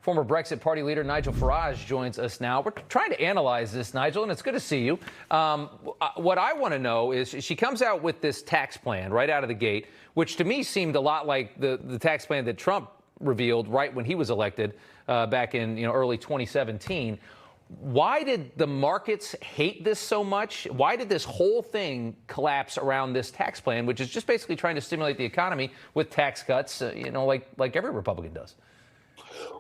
Former Brexit Party leader Nigel Farage joins us now. We're trying to analyze this, Nigel, and it's good to see you. What I want to know is she comes out with this tax plan right out of the gate, which to me seemed a lot like the tax plan that Trump revealed right when he was elected back in early 2017. Why did the markets hate this so much? Why did this whole thing collapse around this tax plan, which is just basically trying to stimulate the economy with tax cuts, like every Republican does?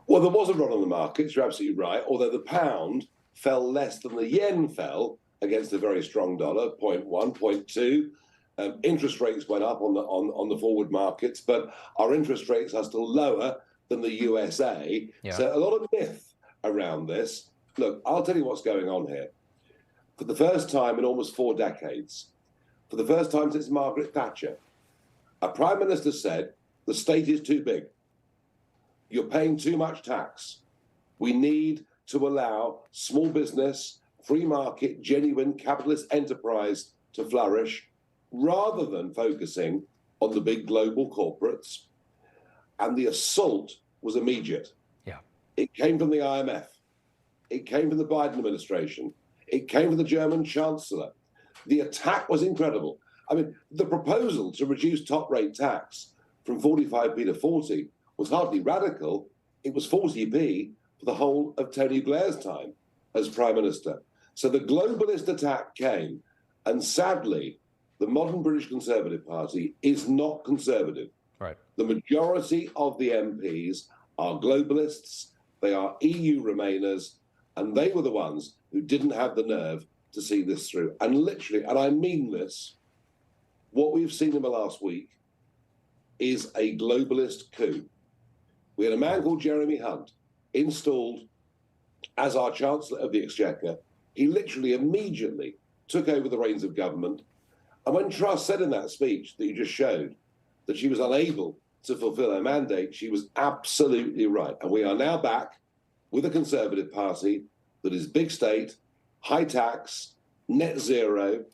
Well, there was a run on the markets, you're absolutely right, although the pound fell less than the yen fell against a very strong dollar, 0.1, 0.2. Interest rates went up on the forward markets, but our interest rates are still lower than the USA. Yeah. So a lot of myth around this. Look, I'll tell you what's going on here. For the first time in almost 4 decades, for the first time since Margaret Thatcher, a prime minister said, the state is too big. You're paying too much tax. We need to allow small business, free market, genuine capitalist enterprise to flourish rather than focusing on the big global corporates. And the assault was immediate. Yeah. It came from the IMF. It came from the Biden administration. It came from the German chancellor. The attack was incredible. I mean, the proposal to reduce top rate tax from 45p to 40 was hardly radical. It was 40p for the whole of Tony Blair's time as prime minister. So the globalist attack came, and sadly, the modern British Conservative Party is not conservative. Right. The majority of the MPs are globalists, they are EU Remainers, and they were the ones who didn't have the nerve to see this through. And literally, and I mean this, what we've seen in the last week is a globalist coup. We had a man called Jeremy Hunt installed as our Chancellor of the Exchequer. He literally immediately took over the reins of government. And when Truss said in that speech that you just showed that she was unable to fulfill her mandate, she was absolutely right. And we are now back with a Conservative Party that is big state, high tax, net zero,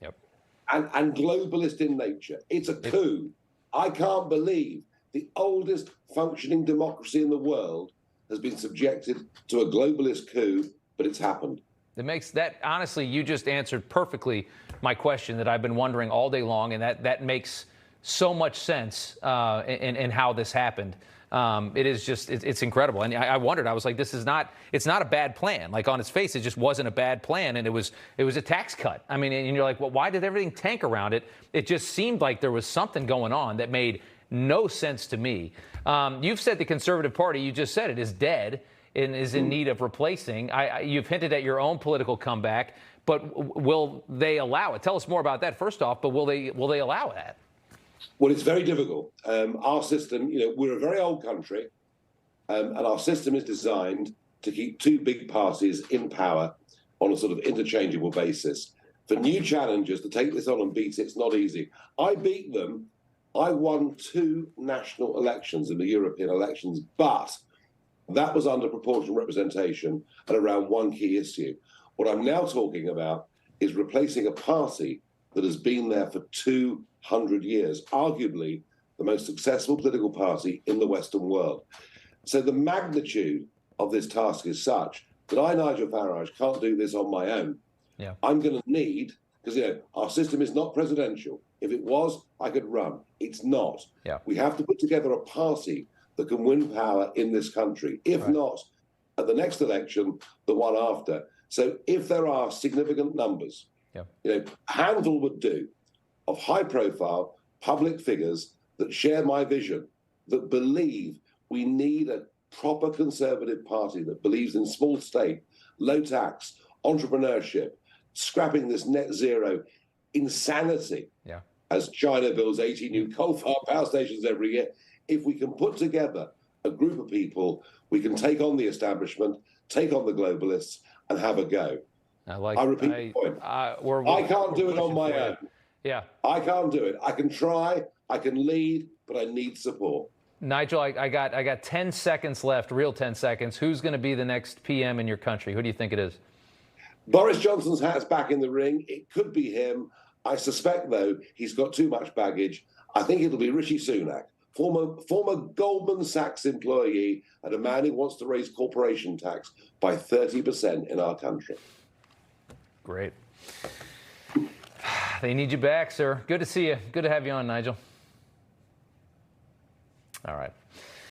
and globalist in nature. It's a coup. I can't believe the oldest functioning democracy in the world has been subjected to a globalist coup, but it's happened. It makes that, honestly, you just answered perfectly my question that I've been wondering all day long, and that makes so much sense in how this happened. It is just, it's incredible. And I wondered, I was like, it's not a bad plan. Like on its face, it just wasn't a bad plan. And it was a tax cut. I mean, and you're like, well, why did everything tank around it? It just seemed like there was something going on that made no sense to me. You've said the Conservative Party, you just said it, is dead and is in need of replacing. You've hinted at your own political comeback, but will they allow it? Tell us more about that first off, but will they allow that? Well, it's very difficult. Our system, we're a very old country, and our system is designed to keep 2 big parties in power on a sort of interchangeable basis. For new challengers to take this on and beat it's not easy. I beat them. I won 2 national elections in the European elections, but that was under proportional representation and around one key issue. What I'm now talking about is replacing a party that has been there for 200 years, arguably the most successful political party in the Western world. So the magnitude of this task is such that I, Nigel Farage, can't do this on my own. Yeah. I'm going to need, because our system is not presidential. If it was, I could run. It's not. Yeah. We have to put together a party that can win power in this country. If not, at the next election, the one after. So if there are significant numbers, a handful would do, of high-profile public figures that share my vision, that believe we need a proper Conservative Party that believes in small state, low tax, entrepreneurship, scrapping this net zero insanity as China builds 80 new coal-fired power stations every year. If we can put together a group of people, we can take on the establishment, take on the globalists, and have a go. I repeat the point. I can't do it on my own. Yeah. I can't do it. I can try, I can lead, but I need support. Nigel, I got 10 seconds left, real 10 seconds. Who's going to be the next PM in your country? Who do you think it is? Boris Johnson's hat's back in the ring. It could be him. I suspect, though, he's got too much baggage. I think it'll be Rishi Sunak. former Goldman Sachs employee, and a man who wants to raise corporation tax by 30% in our country. Great. They need you back, sir. Good to see you. Good to have you on, Nigel. All right.